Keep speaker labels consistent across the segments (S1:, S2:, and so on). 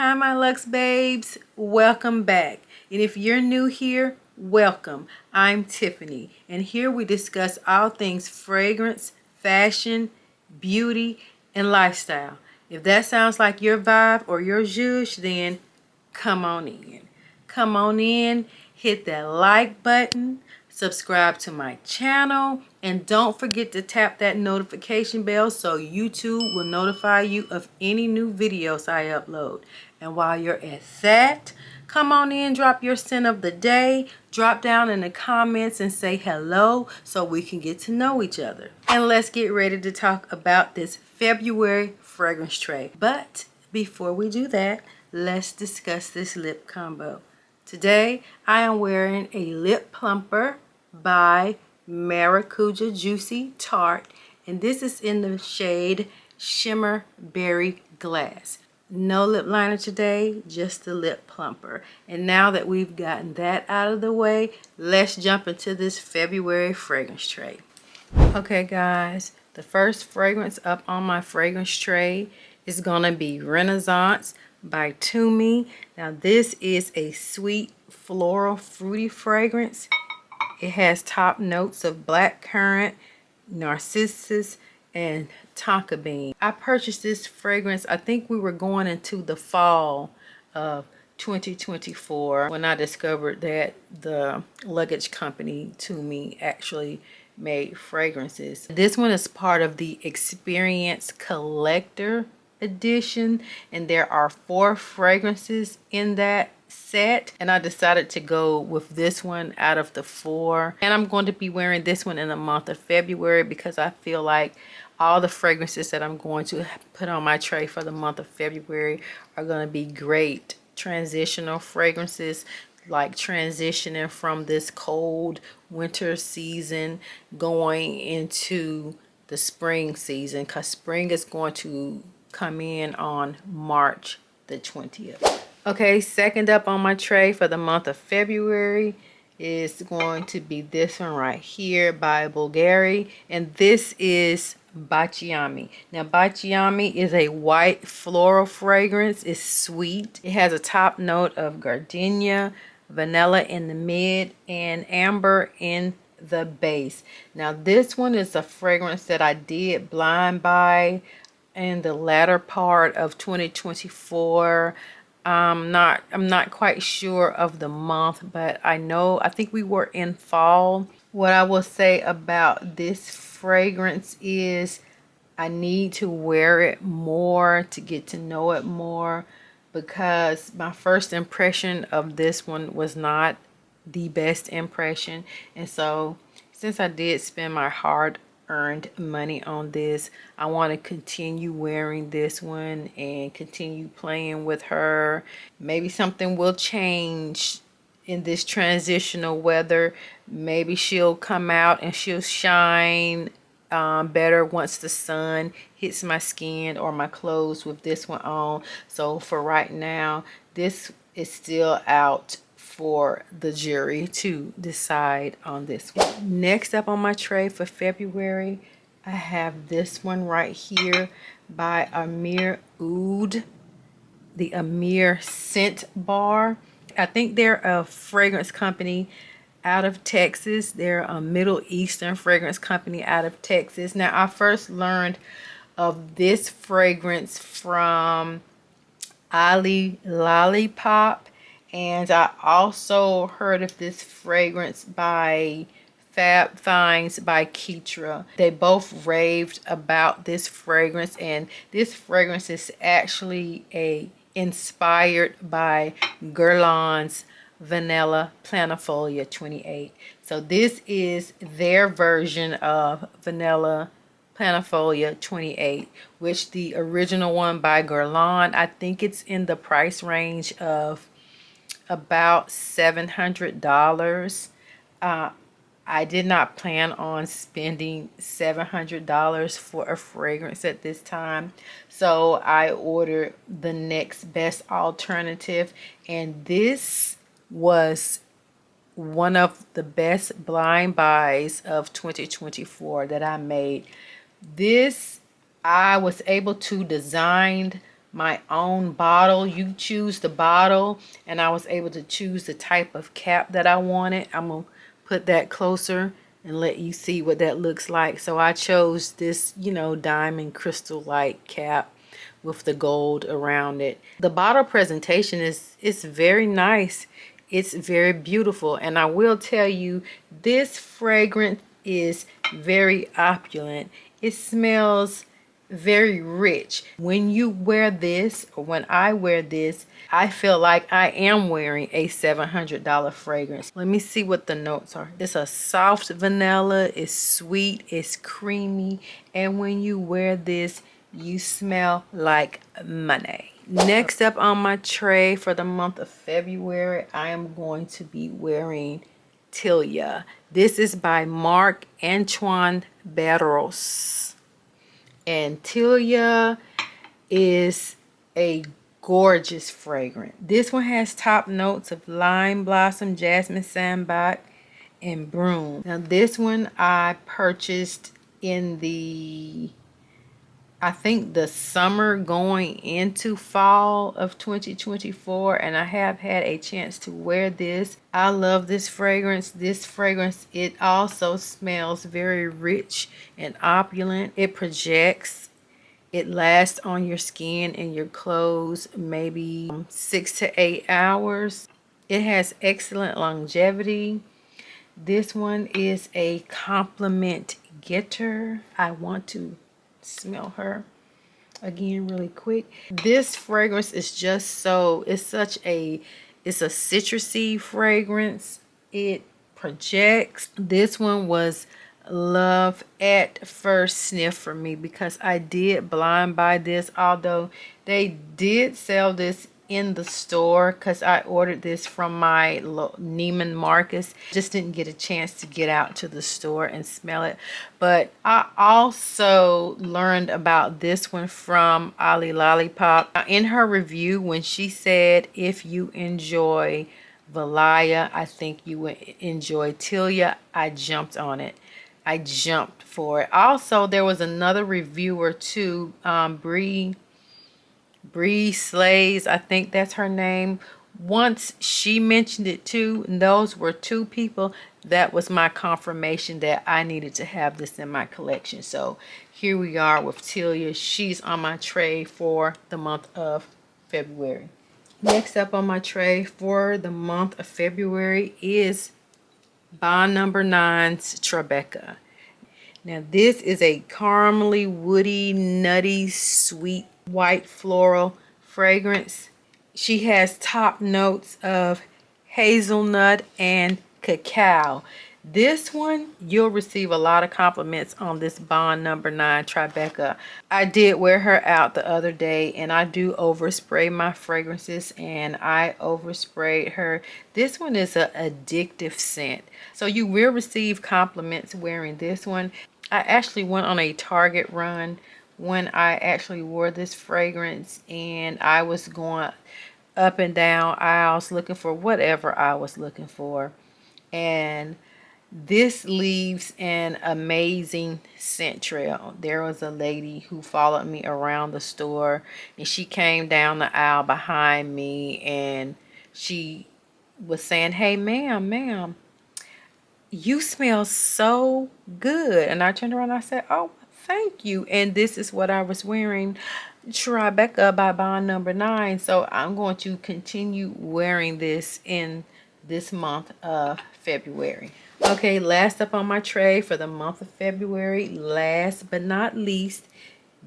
S1: Hi my Luxe babes, welcome back. And if you're new here, welcome. I'm Tiffany, and here we discuss all things fragrance, fashion, beauty, and lifestyle. If that sounds like your vibe or your zhuzh, then come on in. Come on in, hit that like button, subscribe to my channel, and don't forget to tap that notification bell so YouTube will notify you of any new videos I upload. And while you're at that, come on in, drop your scent of the day, drop down in the comments and say hello so we can get to know each other. And let's get ready to talk about this February fragrance tray. But before we do that, let's discuss this lip combo. Today, I am wearing a lip plumper by Maracuja Juicy Tart, and this is in the shade Shimmer Berry Glass. No lip liner today, just the lip plumper. And now that we've gotten that out of the way, let's jump into this February fragrance tray. Okay guys, the first fragrance up on my fragrance tray is gonna be Renaissance by Tumi. Now this is a sweet floral fruity fragrance. It has top notes of blackcurrant, narcissus, and tonka bean. I purchased this fragrance, I think we were going into the fall of 2024 when I discovered that the luggage company Tumi actually made fragrances. This one is part of the Experience Collector edition, and there are 4 fragrances in that set, and I decided to go with this one out of the 4, and I'm going to be wearing this one in the month of February because I feel like all the fragrances that I'm going to put on my tray for the month of February are going to be great transitional fragrances, like transitioning from this cold winter season going into the spring season, because spring is going to come in on March the 20th. Okay, second up on my tray for the month of February is going to be this one right here by Bulgari, and this is Baciami. Now Baciami is a white floral fragrance. It's sweet. It has a top note of gardenia, vanilla in the mid, and amber in the base. Now this one is a fragrance that I did blind buy in the latter part of 2024. I'm not quite sure of the month, but I think we were in fall. What I will say about this fragrance is I need to wear it more to get to know it more, because my first impression of this one was not the best impression. And so since I did spend my hard-earned money on this, I want to continue wearing this one and continue playing with her. Maybe something will change in this transitional weather. Maybe she'll come out and she'll shine better once the sun hits my skin or my clothes with this one on. So for right now, this is still out for the jury to decide on this one. Next up on my tray for February, I have this one right here by Amir Oud, the Amir Scent Bar. I think they're a fragrance company out of Texas. They're a Middle Eastern fragrance company out of Texas. Now, I first learned of this fragrance from Ali Lollipop, and I also heard of this fragrance by Fab Finds by Keitra. They both raved about this fragrance, and this fragrance is actually inspired by Guerlain's Vanilla Planifolia 28. So this is their version of Vanilla Planifolia 28, which the original one by Guerlain, I think it's in the price range of about $700. I did not plan on spending $700 for a fragrance at this time, so I ordered the next best alternative, and this was one of the best blind buys of 2024 that I made. This, I was able to design my own bottle. You choose the bottle, and I was able to choose the type of cap that I wanted. I'm gonna put that closer and let you see what that looks like. So I chose this, you know, diamond crystal like cap with the gold around it. The bottle presentation is very nice. It's very beautiful, and I will tell you, this fragrance is very opulent. It smells very rich. When you wear this, or when I wear this, I feel like I am wearing a $700 fragrance. Let me see what the notes are. It's a soft vanilla, it's sweet, it's creamy, and when you wear this, you smell like money. Next up on my tray for the month of February, I am going to be wearing Tilia. This is by Marc Antoine Barros. And Tilia is a gorgeous fragrance. This one has top notes of lime blossom, jasmine sambac, and broom. Now this one I purchased in the, I think, the summer going into fall of 2024, and I have had a chance to wear this. I love this fragrance. This fragrance, it also smells very rich and opulent. It projects. It lasts on your skin and your clothes maybe 6 to 8 hours. It has excellent longevity. This one is a compliment getter. I want to smell her again really quick. This fragrance is just so, it's a citrusy fragrance. It projects. This one was love at first sniff for me because I did blind buy this, although they did sell this in the store because I ordered this from my Neiman Marcus. Just didn't get a chance to get out to the store and smell it. But I also learned about this one from Ali Lollipop. In her review, when she said, if you enjoy Valaya, I think you would enjoy Tilia, I jumped on it. I jumped for it. Also, there was another reviewer too, Bree Slays, I think that's her name. Once she mentioned it too, and those were two people, that was my confirmation that I needed to have this in my collection. So here we are with Tilia. She's on my tray for the month of February. Next up on my tray for the month of February is Bond Number 9's Tribecca. Now this is a caramely, woody, nutty, sweet, white floral fragrance. She has top notes of hazelnut and cacao. This one, you'll receive a lot of compliments on this Bond Number 9 Tribecca. I did wear her out the other day, and I do overspray my fragrances, and I oversprayed her. This one is an addictive scent, so you will receive compliments wearing this one. I actually went on a Target run when I actually wore this fragrance, and I was going up and down aisles looking for whatever I was looking for, and this leaves an amazing scent trail. There was a lady who followed me around the store, and she came down the aisle behind me, and she was saying, "Hey ma'am, you smell so good." And I turned around and I said, "Oh, thank you." And this is what I was wearing, Tribecca by Bond Number 9. So I'm going to continue wearing this in this month of February. Okay, last up on my tray for the month of February, last but not least,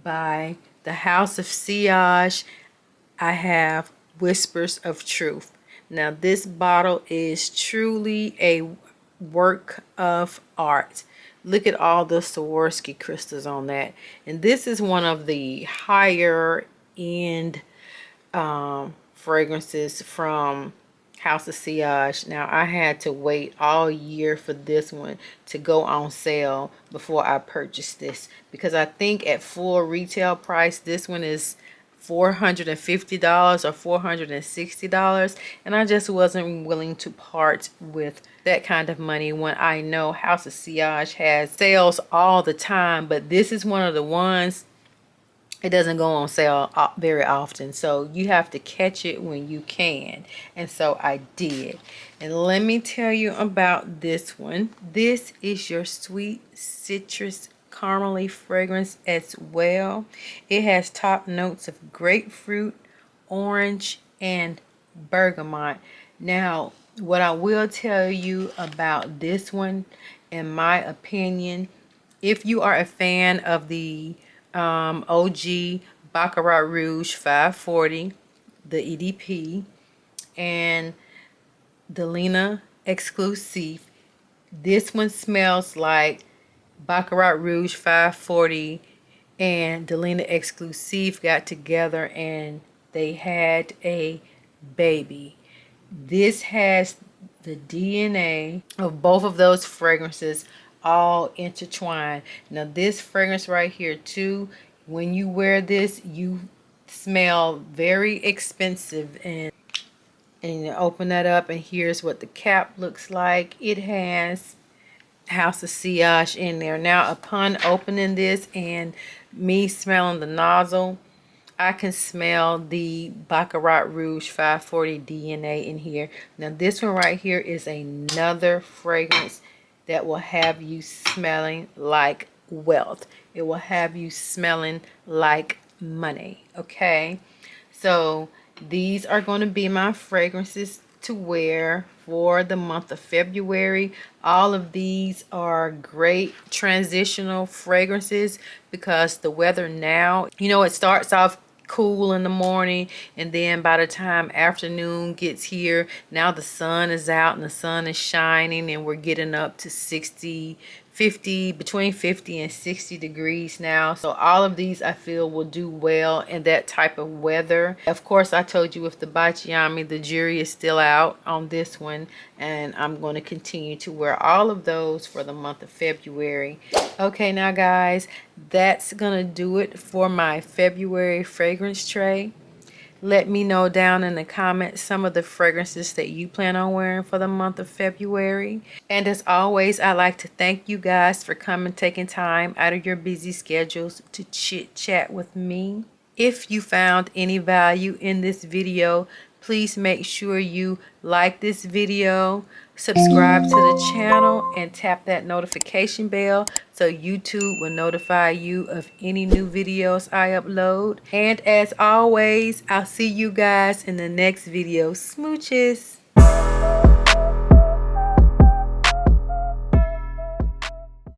S1: by the House of Sillage, I have Whispers of Truth. Now this bottle is truly a work of art. Look at all the Swarovski crystals on that. And this is one of the higher end fragrances from House of Sillage. Now I had to wait all year for this one to go on sale before I purchased this, because I think at full retail price this one is $450 or $460, and I just wasn't willing to part with that kind of money when I know House of Sillage has sales all the time. But this is one of the ones it doesn't go on sale very often, so you have to catch it when you can. And so I did. And let me tell you about this one. This is your sweet citrus caramely fragrance as well. It has top notes of grapefruit, orange, and bergamot. Now, what I will tell you about this one, in my opinion, if you are a fan of the OG Baccarat Rouge 540, the EDP, and the Lena Exclusive, this one smells like Baccarat Rouge 540 and Delina Exclusive got together and they had a baby. This has the DNA of both of those fragrances all intertwined. Now this fragrance right here too, when you wear this, you smell very expensive. And you open that up and here's what the cap looks like. It has House of Sillage in there. Now upon opening this and me smelling the nozzle, I can smell the Baccarat Rouge 540 DNA in here. Now this one right here is another fragrance that will have you smelling like wealth. It will have you smelling like money. Okay, so these are going to be my fragrances to wear for the month of February. All of these are great transitional fragrances because the weather now, you know, it starts off cool in the morning, and then by the time afternoon gets here, now the sun is out and the sun is shining and we're getting up to 60, 50, between 50 and 60 degrees now. So all of these I feel will do well in that type of weather. Of course, I told you with the Baciami, the jury is still out on this one, and I'm going to continue to wear all of those for the month of February. Okay, now guys, that's gonna do it for my February fragrance tray. Let me know down in the comments some of the fragrances that you plan on wearing for the month of February. And as always, I like to thank you guys for coming, taking time out of your busy schedules to chit chat with me. If you found any value in this video, please make sure you like this video, subscribe to the channel, and tap that notification bell so YouTube will notify you of any new videos I upload. And as always, I'll see you guys in the next video. Smooches!